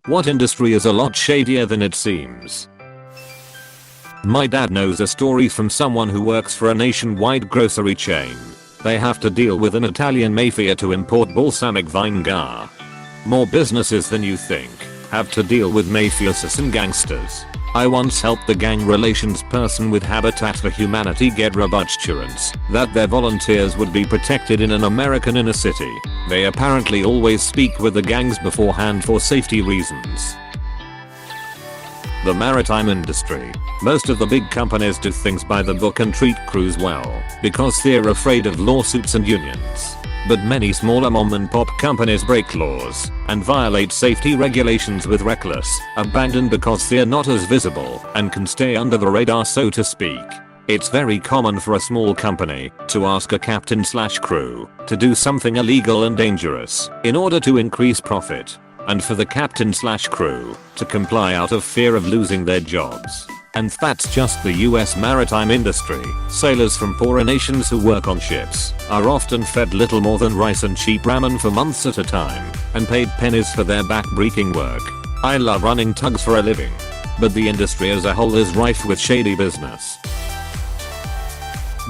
What industry is a lot shadier than it seems? My dad knows a story from someone who works for a nationwide grocery chain. They have to deal with an Italian mafia to import balsamic vinegar. More businesses than you think have to deal with mafiosos and gangsters. I once helped the gang relations person with Habitat for Humanity get robust assurance that their volunteers would be protected in an American inner city. They apparently always speak with the gangs beforehand for safety reasons. The maritime industry. Most of the big companies do things by the book and treat crews well because they're afraid of lawsuits and unions. But many smaller mom and pop companies break laws and violate safety regulations with reckless abandon because they're not as visible and can stay under the radar, so to speak. It's very common for a small company to ask a captain/crew to do something illegal and dangerous in order to increase profit, and for the captain/crew to comply out of fear of losing their jobs. And that's just the US maritime industry. Sailors from poorer nations who work on ships are often fed little more than rice and cheap ramen for months at a time and paid pennies for their back-breaking work. I love running tugs for a living, but the industry as a whole is rife with shady business.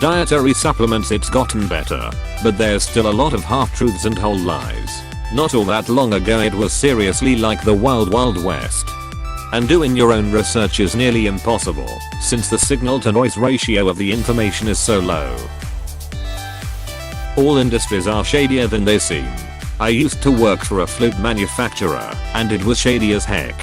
Dietary supplements. It's gotten better, but there's still a lot of half-truths and whole lies. Not all that long ago it was seriously like the Wild Wild West. And doing your own research is nearly impossible since the signal to noise ratio of the information is so low. All industries are shadier than they seem. I used to work for a flute manufacturer and it was shady as heck.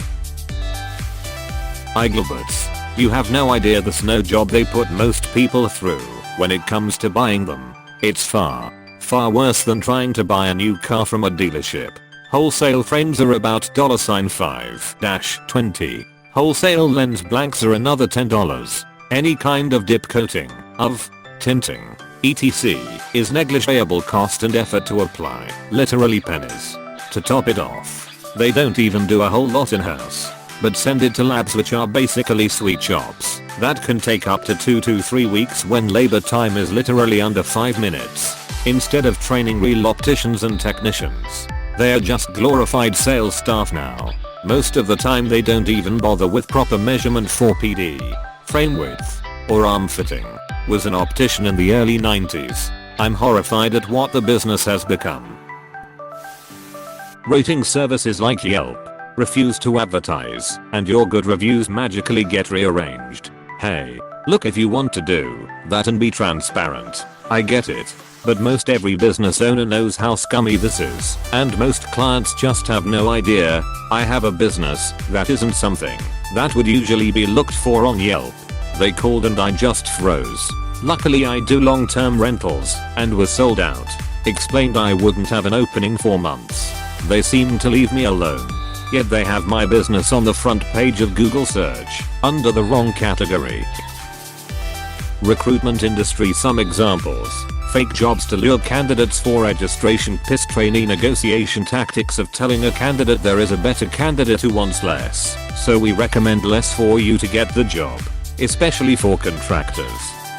Gilberts. You have no idea the snow job they put most people through when it comes to buying them. It's far worse than trying to buy a new car from a dealership. Wholesale frames are about $5-20. Wholesale lens blanks are another $10. Any kind of dip coating, of tinting, etc. is negligible cost and effort to apply. Literally pennies. To top it off, they don't even do a whole lot in-house, but send it to labs which are basically sweet shops that can take up to 2 to 3 weeks when labor time is literally under 5 minutes. Instead of training real opticians and technicians, they are just glorified sales staff now. Most of the time they don't even bother with proper measurement for PD, frame width, or arm fitting. Was an optician in the early 90s. I'm horrified at what the business has become. Rating services like Yelp refuse to advertise, and your good reviews magically get rearranged. Hey, look, if you want to do that and be transparent, I get it. But most every business owner knows how scummy this is, and most clients just have no idea. I have a business that isn't something that would usually be looked for on Yelp. They called and I just froze. Luckily I do long-term rentals and was sold out. Explained I wouldn't have an opening for months. They seemed to leave me alone. Yet they have my business on the front page of Google search under the wrong category. Recruitment industry. Some examples. Fake jobs to lure candidates for registration. Piss trainee negotiation tactics of telling a candidate there is a better candidate who wants less, so we recommend less for you to get the job, especially for contractors.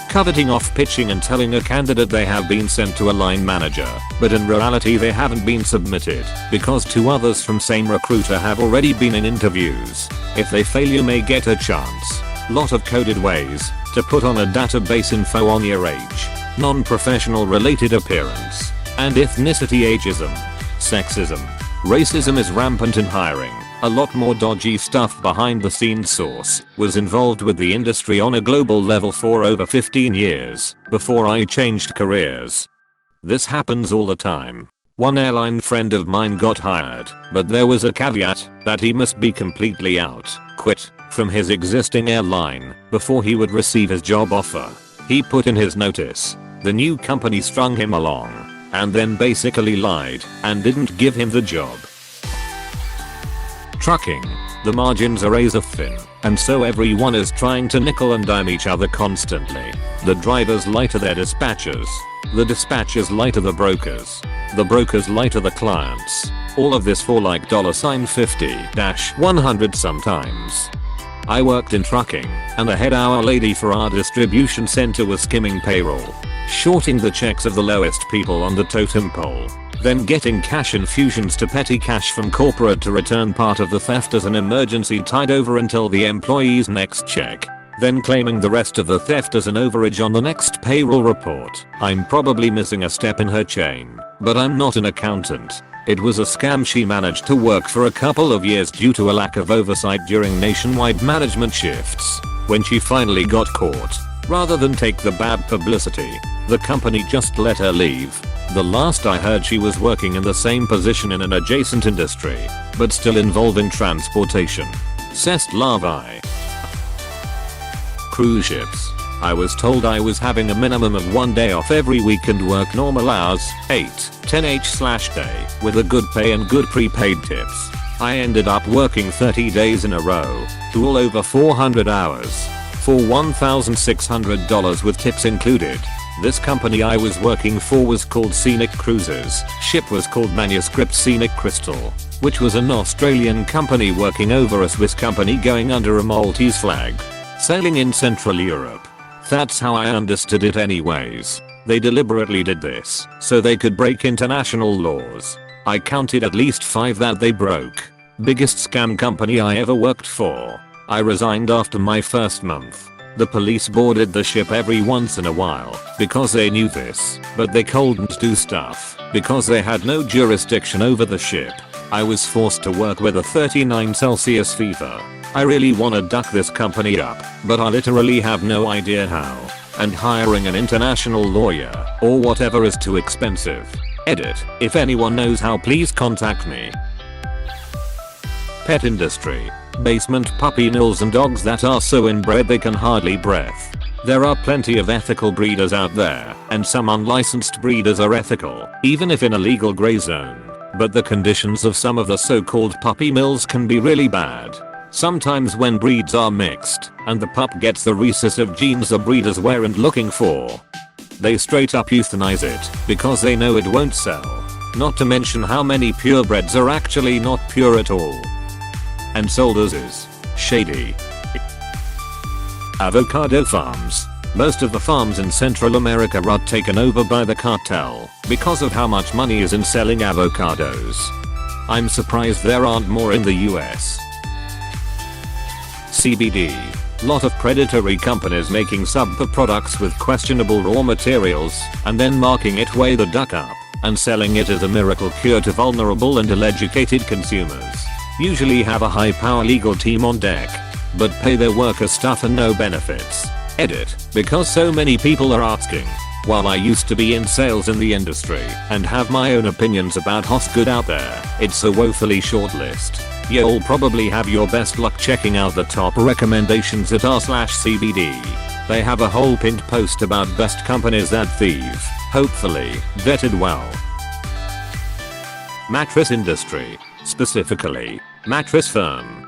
Coveting off pitching and telling a candidate they have been sent to a line manager, but in reality they haven't been submitted because 2 others from same recruiter have already been in interviews. If they fail you may get a chance. Lot of coded ways to put on a database info on your age, non-professional related appearance, and ethnicity. Ageism, sexism, racism is rampant in hiring. A lot more dodgy stuff behind the scenes. Source was involved with the industry on a global level for over 15 years before I changed careers. This happens all the time. One airline friend of mine got hired, but there was a caveat that he must be completely quit from his existing airline before he would receive his job offer. He put in his notice. The new company strung him along and then basically lied and didn't give him the job. Trucking. The margins are razor thin, and so everyone is trying to nickel and dime each other constantly. The drivers lie to their dispatchers. The dispatchers lie to the brokers. The brokers lie to the clients. All of this for like $50-100 sometimes. I worked in trucking, and a head hour lady for our distribution center was skimming payroll, shorting the checks of the lowest people on the totem pole. then getting cash infusions to petty cash from corporate to return part of the theft as an emergency tide over until the employee's next check, then claiming the rest of the theft as an overage on the next payroll report. I'm probably missing a step in her chain, but I'm not an accountant. It was a scam she managed to work for a couple of years due to a lack of oversight during nationwide management shifts. When she finally got caught, rather than take the bad publicity, the company just let her leave. The last I heard, she was working in the same position in an adjacent industry, but still involving transportation. C'est la vie. Cruise ships. I was told I was having a minimum of 1 day off every week and work normal hours, 8-10h/day, with a good pay and good prepaid tips. I ended up working 30 days in a row, all over 400 hours, for $1,600 with tips included. This company I was working for was called Scenic Cruises. Ship was called Manuscript Scenic Crystal, which was an Australian company working over a Swiss company going under a Maltese flag, sailing in Central Europe. That's how I understood it anyways. They deliberately did this so they could break international laws. I counted at least 5 that they broke. Biggest scam company I ever worked for. I resigned after my first month. The police boarded the ship every once in a while because they knew this, but they couldn't do stuff because they had no jurisdiction over the ship. I was forced to work with a 39 Celsius fever. I really wanna duck this company up, but I literally have no idea how. And hiring an international lawyer or whatever is too expensive. Edit. If anyone knows how, please contact me. Pet industry. Basement puppy mills and dogs that are so inbred they can hardly breathe. There are plenty of ethical breeders out there, and some unlicensed breeders are ethical, even if in a legal gray zone. But the conditions of some of the so-called puppy mills can be really bad. Sometimes when breeds are mixed, and the pup gets the recessive genes the breeders weren't looking for, they straight up euthanize it because they know it won't sell. Not to mention how many purebreds are actually not pure at all and sold as is. Shady. Avocado farms. Most of the farms in Central America are taken over by the cartel because of how much money is in selling avocados. I'm surprised there aren't more in the US. CBD. Lot of predatory companies making subpar products with questionable raw materials and then marking it way the duck up and selling it as a miracle cure to vulnerable and ill-educated consumers. Usually have a high-power legal team on deck, but pay their workers stuff and no benefits. Edit. Because so many people are asking. While I used to be in sales in the industry and have my own opinions about what's good out there, it's a woefully short list. You'll probably have your best luck checking out the top recommendations at r/CBD. They have a whole pinned post about best companies that thieve, hopefully vetted well. Mattress industry. Specifically, mattress firm.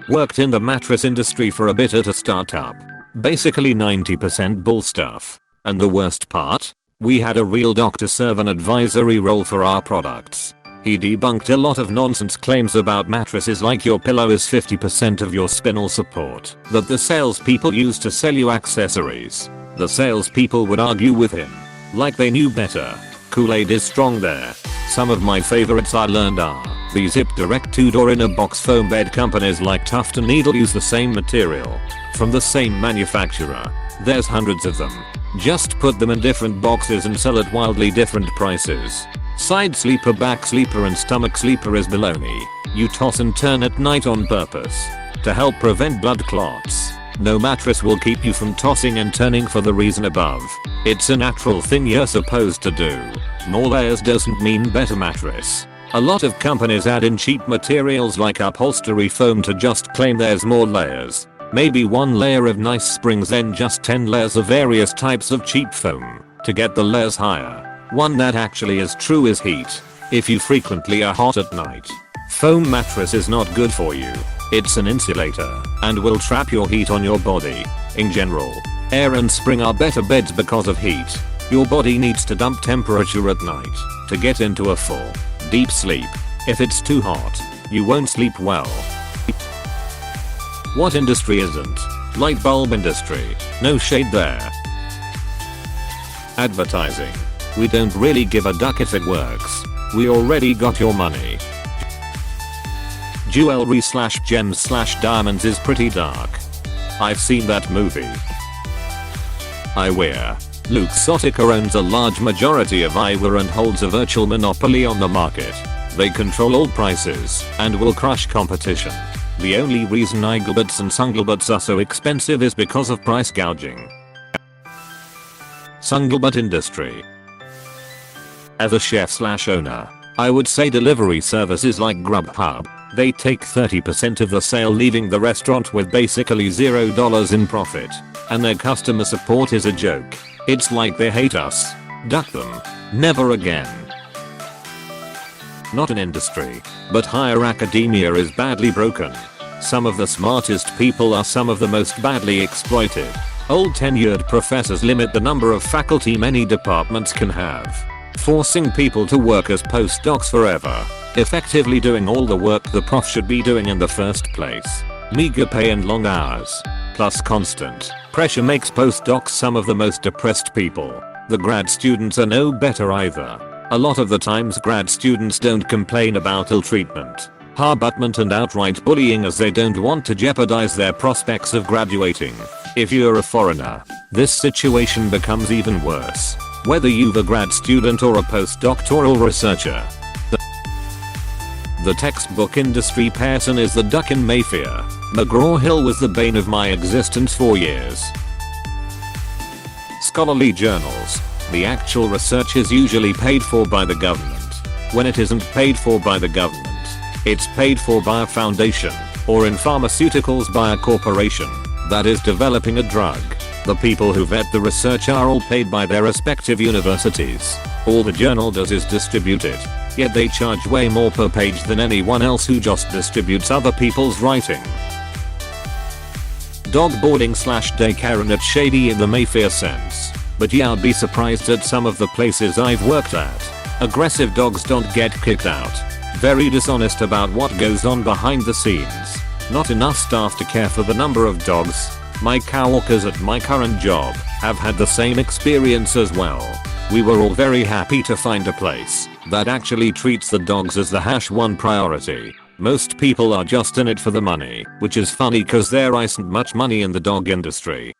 Worked in the mattress industry for a bit at a startup. Basically 90% bull stuff. And the worst part? We had a real doctor serve an advisory role for our products. He debunked a lot of nonsense claims about mattresses like your pillow is 50% of your spinal support that the salespeople use to sell you accessories. The salespeople would argue with him like they knew better. Kool-Aid is strong there. Some of my favorites I learned are the Zip Direct 2-door in a box foam bed. Companies like Tuft and Needle use the same material from the same manufacturer. There's hundreds of them. Just put them in different boxes and sell at wildly different prices. Side sleeper, back sleeper and stomach sleeper is baloney. You toss and turn at night on purpose to help prevent blood clots. No mattress will keep you from tossing and turning for the reason above. It's a natural thing you're supposed to do. More layers doesn't mean better mattress. A lot of companies add in cheap materials like upholstery foam to just claim there's more layers. Maybe 1 layer of nice springs, then just 10 layers of various types of cheap foam to get the layers higher. One that actually is true is heat. If you frequently are hot at night, foam mattress is not good for you. It's an insulator and will trap your heat on your body. In general, air and spring are better beds because of heat. Your body needs to dump temperature at night to get into a full, deep sleep. If it's too hot, you won't sleep well. What industry isn't? Light bulb industry. No shade there. Advertising. We don't really give a duck if it works. We already got your money. Jewelry / gems / diamonds is pretty dark. I've seen that movie. Eyewear. Luxottica owns a large majority of eyewear and holds a virtual monopoly on the market. They control all prices and will crush competition. The only reason eyeglass and sunglass are so expensive is because of price gouging. Sunglass industry. As a chef / owner, I would say delivery services like Grubhub, they take 30% of the sale, leaving the restaurant with basically $0 in profit. And their customer support is a joke. It's like they hate us. Duck them. Never again. Not an industry, but higher academia is badly broken. Some of the smartest people are some of the most badly exploited. Old tenured professors limit the number of faculty many departments can have, forcing people to work as postdocs forever, effectively doing all the work the prof should be doing in the first place. Meager pay and long hours, plus constant pressure makes postdocs some of the most depressed people. The grad students are no better either. A lot of the times grad students don't complain about ill treatment, abutment and outright bullying, as they don't want to jeopardize their prospects of graduating. If you're a foreigner, this situation becomes even worse, whether you're a grad student or a postdoctoral researcher. The textbook industry person is the duck in Mayfair. McGraw-Hill was the bane of my existence for years. Scholarly journals. The actual research is usually paid for by the government. When it isn't paid for by the government, it's paid for by a foundation, or in pharmaceuticals by a corporation that is developing a drug. The people who vet the research are all paid by their respective universities. All the journal does is distribute it, yet they charge way more per page than anyone else who just distributes other people's writing. Dog boarding / daycare, and it's shady in the Mayfair sense. But yeah, I'd be surprised at some of the places I've worked at. Aggressive dogs don't get kicked out. Very dishonest about what goes on behind the scenes. Not enough staff to care for the number of dogs. My coworkers at my current job have had the same experience as well. We were all very happy to find a place that actually treats the dogs as the #1 priority. Most people are just in it for the money, which is funny cause there isn't much money in the dog industry.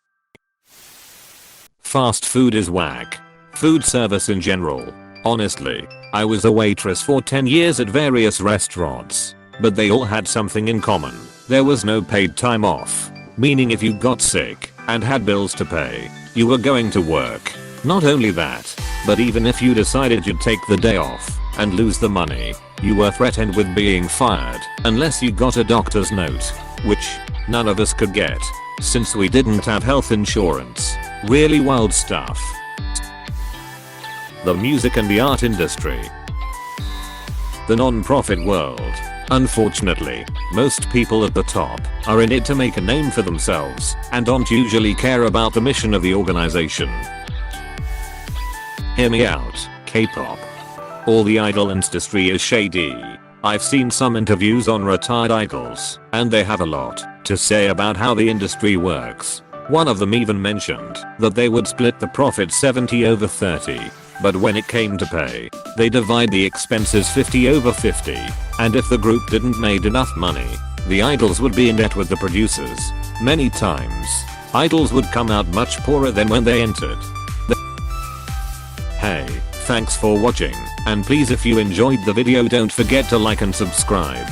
Fast food is whack. Food service in general. Honestly, I was a waitress for 10 years at various restaurants, but they all had something in common. There was no paid time off, meaning if you got sick and had bills to pay, you were going to work. Not only that, but even if you decided you'd take the day off and lose the money, you were threatened with being fired unless you got a doctor's note, which none of us could get since we didn't have health insurance. Really wild stuff. The music and the art industry. The non-profit world. Unfortunately, most people at the top are in it to make a name for themselves and don't usually care about the mission of the organization. Hear me out, K-pop. All the idol industry is shady. I've seen some interviews on retired idols, and they have a lot to say about how the industry works. One of them even mentioned that they would split the profit 70/30. But when it came to pay, they divide the expenses 50/50. And if the group didn't made enough money, the idols would be in debt with the producers. Many times, idols would come out much poorer than when they entered. Hey, thanks for watching, and please if you enjoyed the video don't forget to like and subscribe.